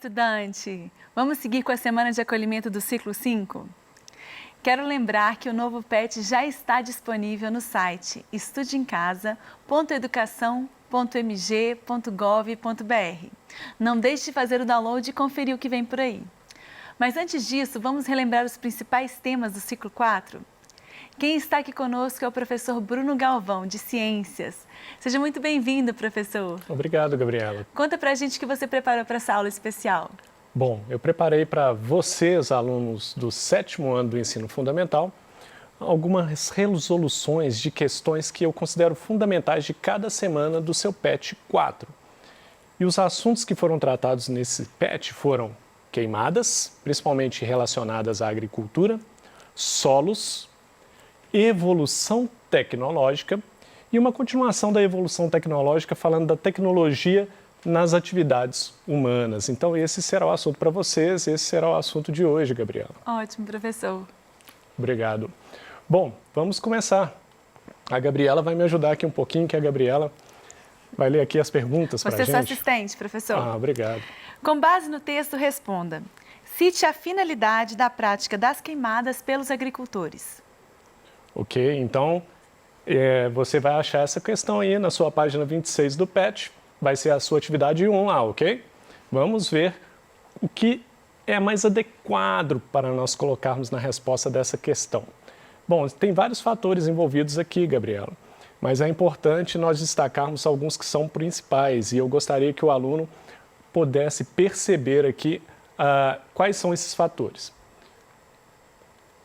estudante! Vamos seguir com a semana de acolhimento do ciclo 5? Quero lembrar que o novo PET já está disponível no site estudeemcasa.educação.mg.gov.br. Não deixe de fazer o download e conferir o que vem por aí. Mas antes disso, vamos relembrar os principais temas do ciclo 4? Quem está aqui conosco é o professor Bruno Galvão, de Ciências. Seja muito bem-vindo, professor. Obrigado, Gabriela. Conta pra gente o que você preparou para essa aula especial. Bom, eu preparei para vocês, alunos do 7º ano do ensino fundamental, algumas resoluções de questões que eu considero fundamentais de cada semana do seu PET 4. E os assuntos que foram tratados nesse PET foram queimadas, principalmente relacionadas à agricultura, solos, evolução tecnológica e uma continuação da evolução tecnológica falando da tecnologia nas atividades humanas. Então esse será o assunto para vocês, esse será o assunto de hoje, Gabriela. Ótimo, professor. Obrigado. Bom, vamos começar. A Gabriela vai me ajudar aqui um pouquinho, que a Gabriela vai ler aqui as perguntas para a gente. Você é seu assistente, professor. Obrigado. Com base no texto, responda. Cite a finalidade da prática das queimadas pelos agricultores. Ok, então você vai achar essa questão aí na sua página 26 do PET, vai ser a sua atividade 1 lá, ok? Vamos ver o que é mais adequado para nós colocarmos na resposta dessa questão. Bom, tem vários fatores envolvidos aqui, Gabriela, mas é importante nós destacarmos alguns que são principais e eu gostaria que o aluno pudesse perceber aqui quais são esses fatores.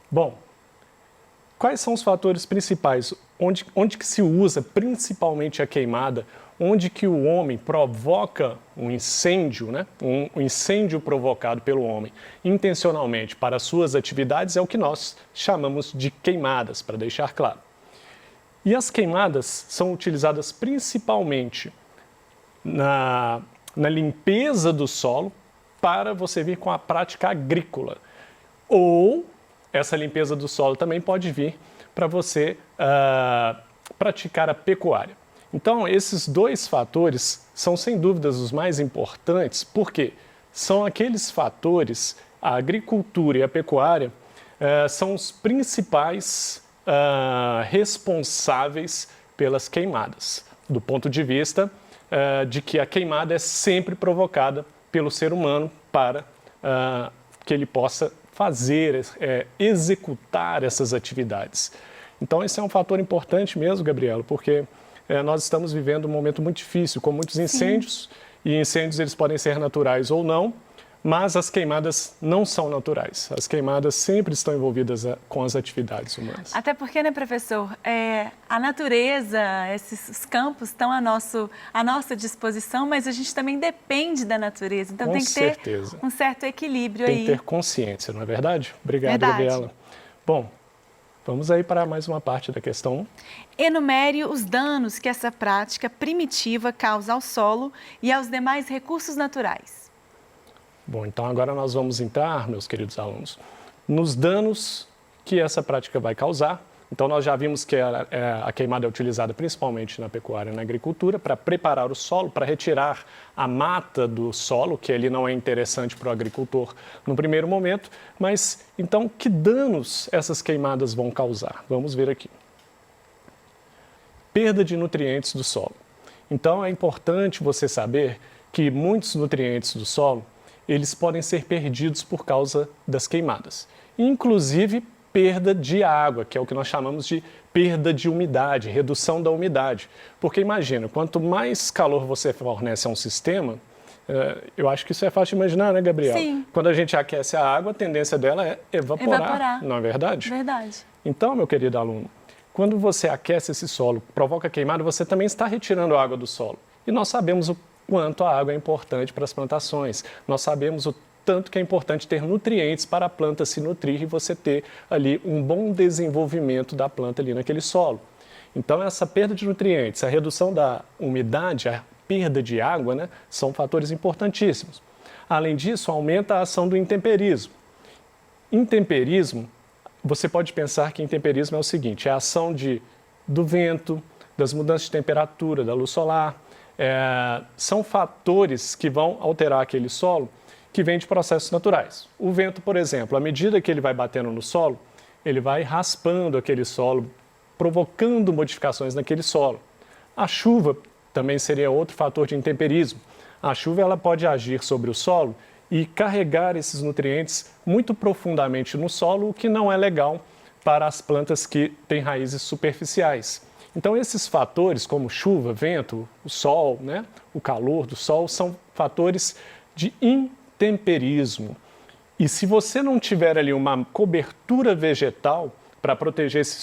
Bom, quais são os fatores principais? Onde que se usa principalmente a queimada? Onde que o homem provoca um incêndio, né? Um incêndio provocado pelo homem intencionalmente para suas atividades é o que nós chamamos de queimadas, para deixar claro. E as queimadas são utilizadas principalmente na limpeza do solo para você vir com a prática agrícola. Ou essa limpeza do solo também pode vir para você praticar a pecuária. Então, esses dois fatores são, sem dúvidas, os mais importantes, porque são aqueles fatores, a agricultura e a pecuária, são os principais responsáveis pelas queimadas, do ponto de vista de que a queimada é sempre provocada pelo ser humano para que ele possa fazer, executar essas atividades. Então, esse é um fator importante mesmo, Gabriela, porque nós estamos vivendo um momento muito difícil, com muitos incêndios, e incêndios eles podem ser naturais ou não, mas as queimadas não são naturais. As queimadas sempre estão envolvidas com as atividades humanas. Até porque, né, professor, a natureza, esses campos estão à nossa disposição, mas a gente também depende da natureza. Então tem que ter um certo equilíbrio aí. Tem que ter consciência, não é verdade? Obrigado, Gabriela. Bom, vamos aí para mais uma parte da questão. Enumere os danos que essa prática primitiva causa ao solo e aos demais recursos naturais. Bom, então agora nós vamos entrar, meus queridos alunos, nos danos que essa prática vai causar. Então nós já vimos que a queimada é utilizada principalmente na pecuária e na agricultura para preparar o solo, para retirar a mata do solo, que ali não é interessante para o agricultor no primeiro momento. Mas então que danos essas queimadas vão causar? Vamos ver aqui. Perda de nutrientes do solo. Então é importante você saber que muitos nutrientes do solo eles podem ser perdidos por causa das queimadas. Inclusive, perda de água, que é o que nós chamamos de perda de umidade, redução da umidade. Porque imagina, quanto mais calor você fornece a um sistema, eu acho que isso é fácil de imaginar, né, Gabriela? Sim. Quando a gente aquece a água, a tendência dela é evaporar. Não é verdade? Verdade. Então, meu querido aluno, quando você aquece esse solo, provoca queimada, você também está retirando a água do solo. E nós sabemos o quanto a água é importante para as plantações. Nós sabemos o tanto que é importante ter nutrientes para a planta se nutrir e você ter ali um bom desenvolvimento da planta ali naquele solo. Então, essa perda de nutrientes, a redução da umidade, a perda de água, né, são fatores importantíssimos. Além disso, aumenta a ação do intemperismo. Intemperismo, você pode pensar que intemperismo é o seguinte, é a ação do vento, das mudanças de temperatura, da luz solar, são fatores que vão alterar aquele solo que vem de processos naturais. O vento, por exemplo, à medida que ele vai batendo no solo, ele vai raspando aquele solo, provocando modificações naquele solo. A chuva também seria outro fator de intemperismo. A chuva ela pode agir sobre o solo e carregar esses nutrientes muito profundamente no solo, o que não é legal para as plantas que têm raízes superficiais. Então, esses fatores, como chuva, vento, o sol, né, o calor do sol, são fatores de intemperismo. E se você não tiver ali uma cobertura vegetal para proteger esse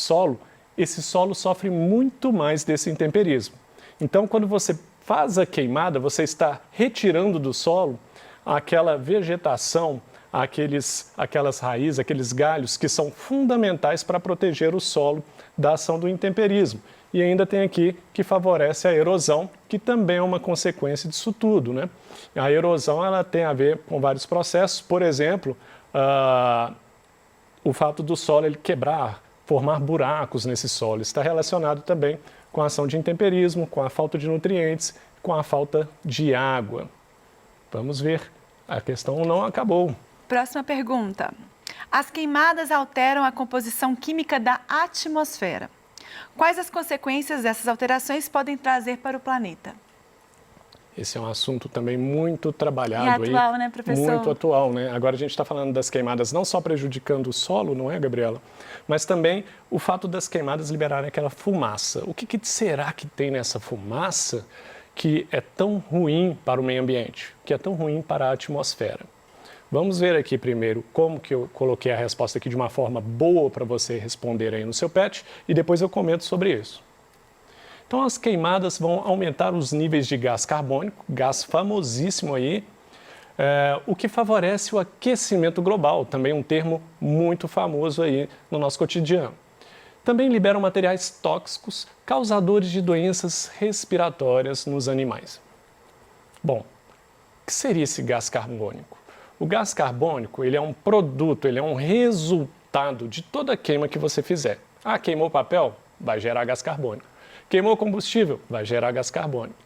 solo sofre muito mais desse intemperismo. Então, quando você faz a queimada, você está retirando do solo aquela vegetação, aquelas raízes, aqueles galhos que são fundamentais para proteger o solo da ação do intemperismo. E ainda tem aqui que favorece a erosão, que também é uma consequência disso tudo, né? A erosão ela tem a ver com vários processos, por exemplo, o fato do solo ele quebrar, formar buracos nesse solo, está relacionado também com a ação de intemperismo, com a falta de nutrientes, com a falta de água. Vamos ver, a questão não acabou. Próxima pergunta. As queimadas alteram a composição química da atmosfera. Quais as consequências dessas alterações podem trazer para o planeta? Esse é um assunto também muito trabalhado. E atual, né, professor? Muito atual, né? Agora a gente está falando das queimadas não só prejudicando o solo, não é, Gabriela? Mas também o fato das queimadas liberarem aquela fumaça. O que será que tem nessa fumaça que é tão ruim para o meio ambiente, que é tão ruim para a atmosfera? Vamos ver aqui primeiro como que eu coloquei a resposta aqui de uma forma boa para você responder aí no seu PET e depois eu comento sobre isso. Então as queimadas vão aumentar os níveis de gás carbônico, gás famosíssimo aí, o que favorece o aquecimento global, também um termo muito famoso aí no nosso cotidiano. Também liberam materiais tóxicos causadores de doenças respiratórias nos animais. Bom, o que seria esse gás carbônico? O gás carbônico ele é um produto, ele é um resultado de toda queima que você fizer. Ah, queimou papel? Vai gerar gás carbônico. Queimou combustível? Vai gerar gás carbônico.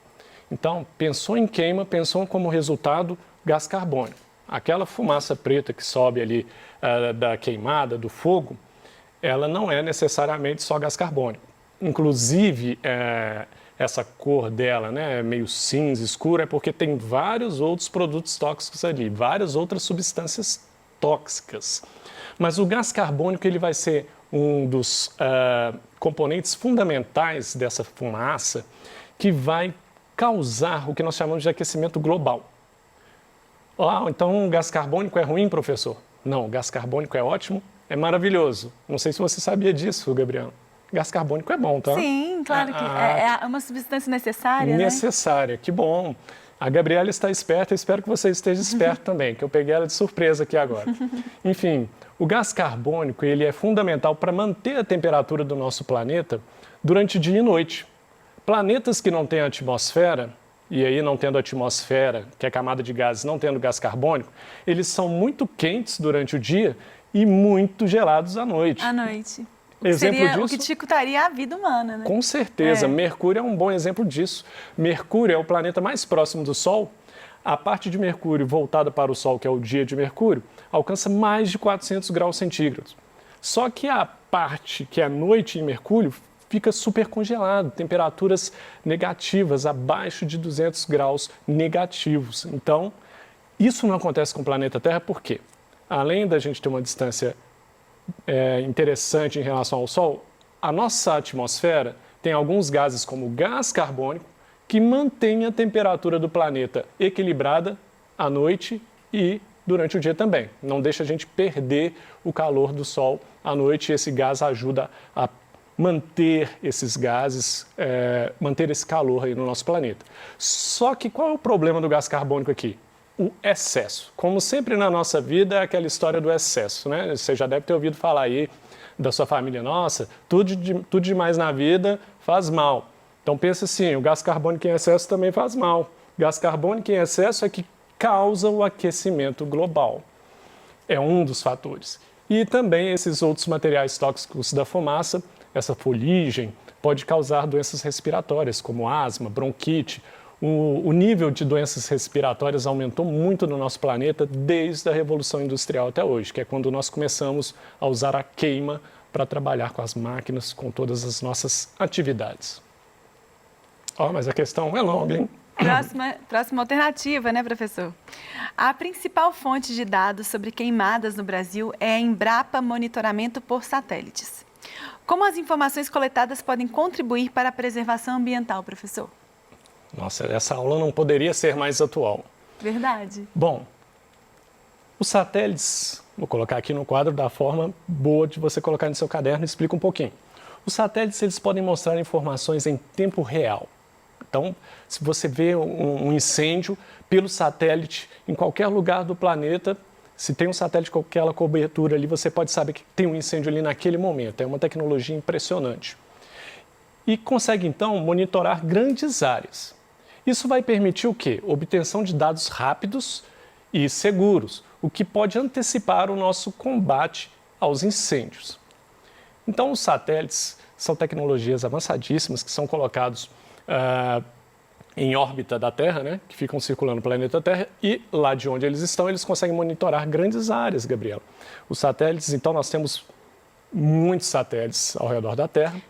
Então, pensou em queima, pensou como resultado gás carbônico. Aquela fumaça preta que sobe ali da queimada, do fogo, ela não é necessariamente só gás carbônico. Inclusive, essa cor dela, né, meio cinza, escura, é porque tem vários outros produtos tóxicos ali, várias outras substâncias tóxicas. Mas o gás carbônico ele vai ser um dos componentes fundamentais dessa fumaça que vai causar o que nós chamamos de aquecimento global. Então o gás carbônico é ruim, professor? Não, o gás carbônico é ótimo, é maravilhoso. Não sei se você sabia disso, Gabriel. Gás carbônico é bom, tá? Sim, claro que é uma substância necessária, necessária, né? Que bom. A Gabriela está esperta, eu espero que você esteja esperto também, que eu peguei ela de surpresa aqui agora. Enfim, o gás carbônico ele é fundamental para manter a temperatura do nosso planeta durante dia e noite. Planetas que não têm atmosfera, e aí não tendo atmosfera, que é a camada de gases, não tendo gás carbônico, eles são muito quentes durante o dia e muito gelados à noite. À noite. Exemplo seria disso, o que dificultaria a vida humana, né? Com certeza. Mercúrio é um bom exemplo disso. Mercúrio é o planeta mais próximo do Sol. A parte de Mercúrio voltada para o Sol, que é o dia de Mercúrio, alcança mais de 400 graus centígrados. Só que a parte que é a noite em Mercúrio fica super congelado, temperaturas negativas, abaixo de 200 graus negativos. Então, isso não acontece com o planeta Terra por quê? Além da gente ter uma distância interessante em relação ao Sol, a nossa atmosfera tem alguns gases como o gás carbônico que mantém a temperatura do planeta equilibrada à noite e durante o dia também. Não deixa a gente perder o calor do Sol à noite e esse gás ajuda a manter esses gases, manter esse calor aí no nosso planeta. Só que qual é o problema do gás carbônico aqui? O excesso. Como sempre na nossa vida, é aquela história do excesso, né? Você já deve ter ouvido falar aí da sua família, nossa, tudo demais na vida faz mal. Então pensa assim, o gás carbônico em excesso também faz mal. Gás carbônico em excesso é que causa o aquecimento global. É um dos fatores. E também esses outros materiais tóxicos da fumaça, essa fuligem, pode causar doenças respiratórias, como asma, bronquite, o nível de doenças respiratórias aumentou muito no nosso planeta desde a Revolução Industrial até hoje, que é quando nós começamos a usar a queima para trabalhar com as máquinas, com todas as nossas atividades. Mas a questão é longa, hein? Próxima alternativa, né, professor? A principal fonte de dados sobre queimadas no Brasil é a Embrapa Monitoramento por Satélites. Como as informações coletadas podem contribuir para a preservação ambiental, professor? Nossa, essa aula não poderia ser mais atual. Verdade. Bom, os satélites, vou colocar aqui no quadro da forma boa de você colocar no seu caderno e explica um pouquinho. Os satélites, eles podem mostrar informações em tempo real. Então, se você vê um incêndio pelo satélite em qualquer lugar do planeta, se tem um satélite com aquela cobertura ali, você pode saber que tem um incêndio ali naquele momento. É uma tecnologia impressionante. E consegue, então, monitorar grandes áreas. Isso vai permitir o quê? Obtenção de dados rápidos e seguros, o que pode antecipar o nosso combate aos incêndios. Então, os satélites são tecnologias avançadíssimas que são colocados em órbita da Terra, né, que ficam circulando o planeta Terra, e lá de onde eles estão, eles conseguem monitorar grandes áreas, Gabriela. Os satélites, então, nós temos muitos satélites ao redor da Terra,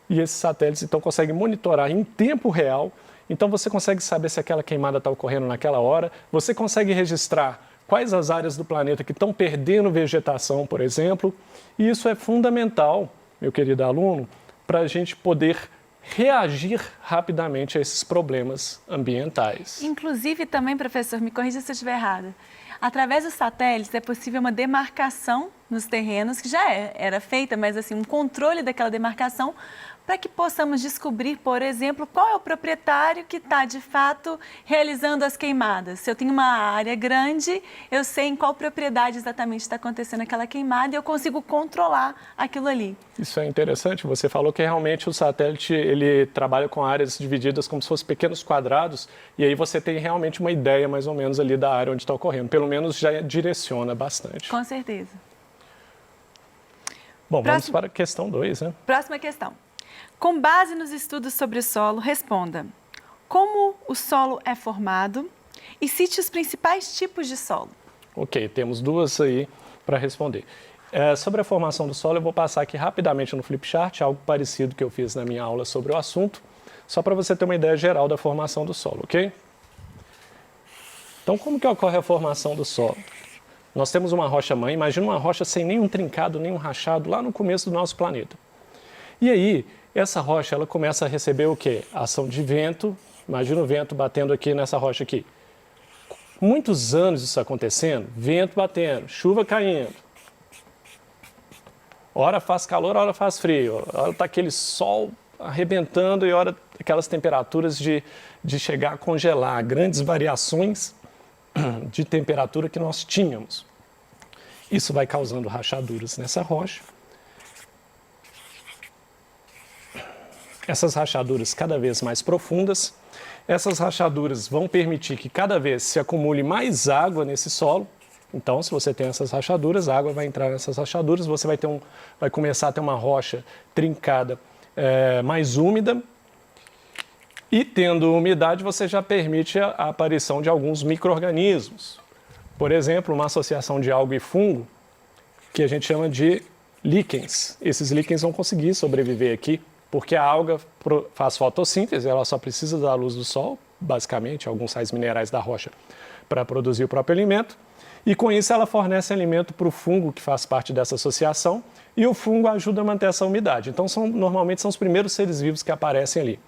e esses satélites, então, conseguem monitorar em tempo real. Então, você consegue saber se aquela queimada está ocorrendo naquela hora, você consegue registrar quais as áreas do planeta que estão perdendo vegetação, por exemplo, e isso é fundamental, meu querido aluno, para a gente poder reagir rapidamente a esses problemas ambientais. Inclusive também, professor, me corrija se eu estiver errada, através dos satélites é possível uma demarcação nos terrenos, que já era feita, mas assim, um controle daquela demarcação, para que possamos descobrir, por exemplo, qual é o proprietário que está, de fato, realizando as queimadas. Se eu tenho uma área grande, eu sei em qual propriedade exatamente está acontecendo aquela queimada e eu consigo controlar aquilo ali. Isso é interessante. Você falou que realmente o satélite ele trabalha com áreas divididas como se fossem pequenos quadrados e aí você tem realmente uma ideia mais ou menos ali da área onde está ocorrendo. Pelo menos já direciona bastante. Com certeza. Bom, vamos para a questão 2, né? Próxima questão. Com base nos estudos sobre o solo, responda: como o solo é formado e cite os principais tipos de solo. Ok, temos duas aí para responder. Sobre a formação do solo, eu vou passar aqui rapidamente no flipchart, algo parecido que eu fiz na minha aula sobre o assunto, só para você ter uma ideia geral da formação do solo, ok? Então, como que ocorre a formação do solo? Nós temos uma rocha-mãe, imagina uma rocha sem nenhum trincado, nenhum rachado, lá no começo do nosso planeta. E aí, essa rocha, ela começa a receber o quê? Ação de vento. Imagina o vento batendo aqui nessa rocha aqui. Muitos anos isso acontecendo, vento batendo, chuva caindo. Hora faz calor, hora faz frio. Hora está aquele sol arrebentando e hora aquelas temperaturas de chegar a congelar. Grandes variações de temperatura que nós tínhamos. Isso vai causando rachaduras nessa rocha. Essas rachaduras cada vez mais profundas, essas rachaduras vão permitir que cada vez se acumule mais água nesse solo. Então, se você tem essas rachaduras, a água vai entrar nessas rachaduras, você vai começar a ter uma rocha trincada mais úmida. E tendo umidade, você já permite a aparição de alguns micro-organismos. Por exemplo, uma associação de alga e fungo, que a gente chama de líquens. Esses líquens vão conseguir sobreviver aqui, porque a alga faz fotossíntese, ela só precisa da luz do sol, basicamente, alguns sais minerais da rocha, para produzir o próprio alimento. E com isso ela fornece alimento para o fungo que faz parte dessa associação, e o fungo ajuda a manter essa umidade. Então, normalmente são os primeiros seres vivos que aparecem ali.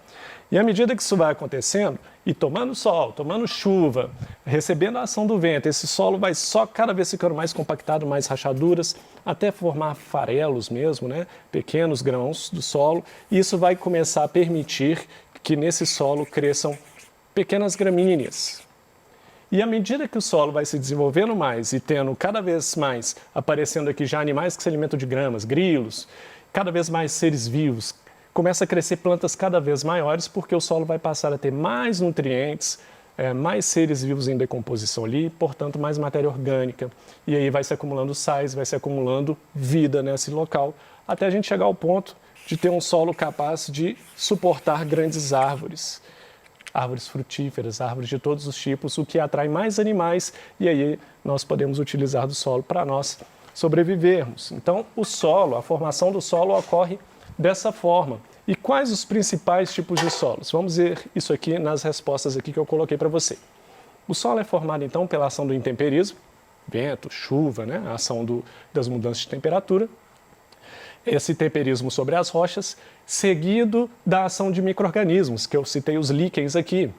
E à medida que isso vai acontecendo, e tomando sol, tomando chuva, recebendo a ação do vento, esse solo vai só cada vez ficando mais compactado, mais rachaduras, até formar farelos mesmo, né? Pequenos grãos do solo. E isso vai começar a permitir que nesse solo cresçam pequenas gramíneas. E à medida que o solo vai se desenvolvendo mais e tendo cada vez mais aparecendo aqui já animais que se alimentam de gramas, grilos, cada vez mais seres vivos, começa a crescer plantas cada vez maiores porque o solo vai passar a ter mais nutrientes, mais seres vivos em decomposição ali, portanto mais matéria orgânica. E aí vai se acumulando sais, vai se acumulando vida nesse local, até a gente chegar ao ponto de ter um solo capaz de suportar grandes árvores. árvores frutíferas, árvores de todos os tipos, o que atrai mais animais e aí nós podemos utilizar do solo para nós sobrevivermos. Então, o solo, a formação do solo ocorre dessa forma. E quais os principais tipos de solos? Vamos ver isso aqui nas respostas aqui que eu coloquei para você. O solo é formado, então, pela ação do intemperismo, vento, chuva, né? A ação das mudanças de temperatura, esse temperismo sobre as rochas, seguido da ação de micro-organismos, que eu citei os líquens aqui,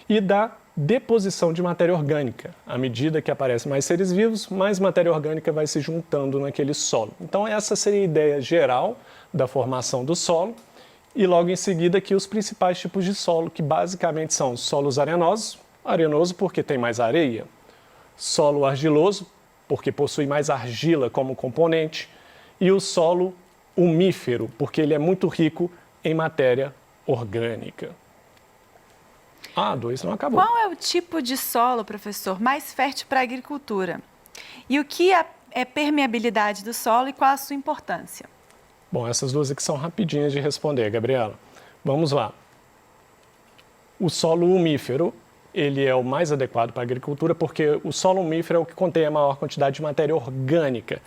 e da deposição de matéria orgânica. À medida que aparecem mais seres vivos, mais matéria orgânica vai se juntando naquele solo. Então, essa seria a ideia geral da formação do solo. E logo em seguida aqui os principais tipos de solo, que basicamente são solos arenosos, arenoso porque tem mais areia, solo argiloso, porque possui mais argila como componente, e o solo umífero, porque ele é muito rico em matéria orgânica. Ah, 2 não acabou. Qual é o tipo de solo, professor, mais fértil para a agricultura? E o que é permeabilidade do solo e qual a sua importância? Bom, essas duas aqui são rapidinhas de responder, Gabriela. Vamos lá. O solo umífero, ele é o mais adequado para a agricultura porque o solo umífero é o que contém a maior quantidade de matéria orgânica.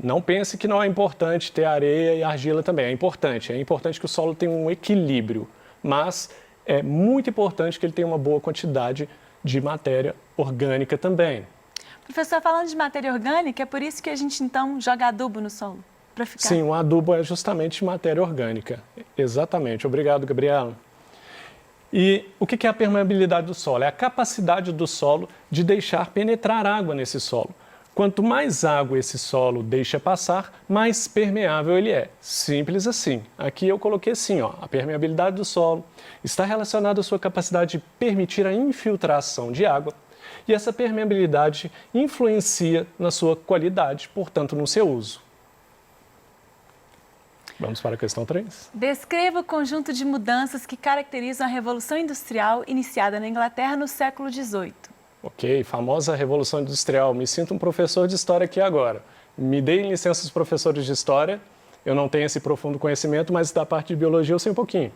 Não pense que não é importante ter areia e argila também, é importante que o solo tenha um equilíbrio, mas é muito importante que ele tenha uma boa quantidade de matéria orgânica também. Professor, falando de matéria orgânica, é por isso que a gente então joga adubo no solo? Para ficar... Sim, o adubo é justamente matéria orgânica, exatamente. Obrigado, Gabriela. E o que é a permeabilidade do solo? É a capacidade do solo de deixar penetrar água nesse solo. Quanto mais água esse solo deixa passar, mais permeável ele é. Simples assim. Aqui eu coloquei assim, ó, a permeabilidade do solo está relacionada à sua capacidade de permitir a infiltração de água e essa permeabilidade influencia na sua qualidade, portanto, no seu uso. Vamos para a questão 3. Descreva o conjunto de mudanças que caracterizam a Revolução Industrial iniciada na Inglaterra no século XVIII. Ok, famosa Revolução Industrial. Me sinto um professor de história aqui agora. Me deem licença os professores de história. Eu não tenho esse profundo conhecimento, mas da parte de biologia eu sei um pouquinho.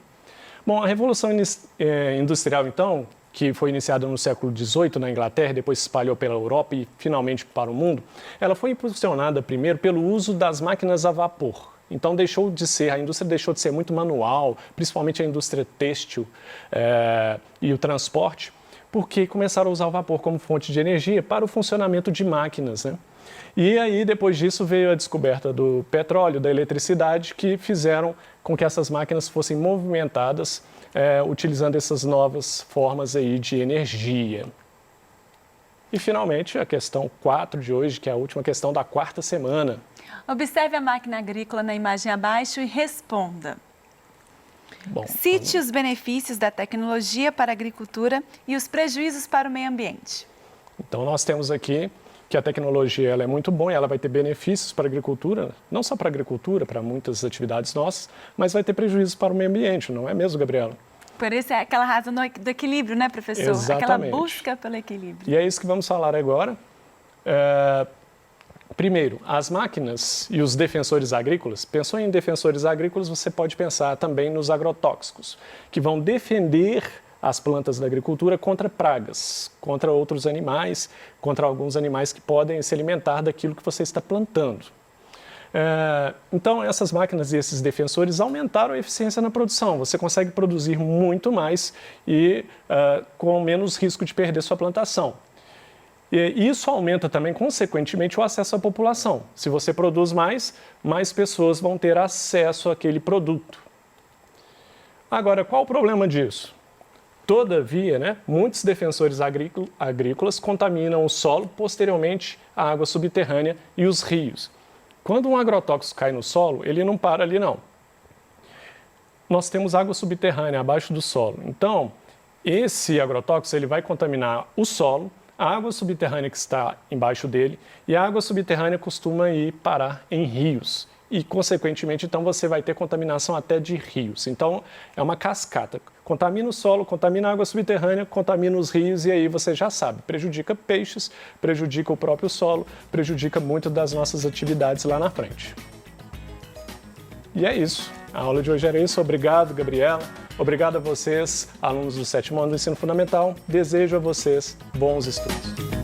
Bom, a Revolução Industrial, então, que foi iniciada no século XVIII na Inglaterra, depois se espalhou pela Europa e finalmente para o mundo, ela foi impulsionada primeiro pelo uso das máquinas a vapor. Então, a indústria deixou de ser muito manual, principalmente a indústria têxtil e o transporte, porque começaram a usar o vapor como fonte de energia para o funcionamento de máquinas, né? E aí, depois disso, veio a descoberta do petróleo, da eletricidade, que fizeram com que essas máquinas fossem movimentadas utilizando essas novas formas aí de energia. E, finalmente, a questão 4 de hoje, que é a última questão da quarta semana. Observe a máquina agrícola na imagem abaixo e responda. Bom, cite os benefícios da tecnologia para a agricultura e os prejuízos para o meio ambiente. Então, nós temos aqui que a tecnologia ela é muito boa e ela vai ter benefícios para a agricultura, não só para a agricultura, para muitas atividades nossas, mas vai ter prejuízos para o meio ambiente, não é mesmo, Gabriela? Por isso é aquela razão do equilíbrio, né, professor? Exatamente. Aquela busca pelo equilíbrio. E é isso que vamos falar agora. Primeiro, as máquinas e os defensores agrícolas. Pensou em defensores agrícolas, você pode pensar também nos agrotóxicos, que vão defender as plantas da agricultura contra pragas, contra outros animais, contra alguns animais que podem se alimentar daquilo que você está plantando. Então, essas máquinas e esses defensores aumentaram a eficiência na produção. Você consegue produzir muito mais e com menos risco de perder sua plantação. E isso aumenta também, consequentemente, o acesso à população. Se você produz mais, mais pessoas vão ter acesso àquele produto. Agora, qual o problema disso? Todavia, né, muitos defensores agrícolas contaminam o solo, posteriormente a água subterrânea e os rios. Quando um agrotóxico cai no solo, ele não para ali, não. Nós temos água subterrânea abaixo do solo. Então, esse agrotóxico ele vai contaminar o solo, a água subterrânea que está embaixo dele, e a água subterrânea costuma ir parar em rios. E, consequentemente, então, você vai ter contaminação até de rios. Então, é uma cascata. Contamina o solo, contamina a água subterrânea, contamina os rios, e aí você já sabe, prejudica peixes, prejudica o próprio solo, prejudica muito das nossas atividades lá na frente. E é isso. A aula de hoje era isso. Obrigado, Gabriela. Obrigado a vocês, alunos do 7º ano do Ensino Fundamental. Desejo a vocês bons estudos.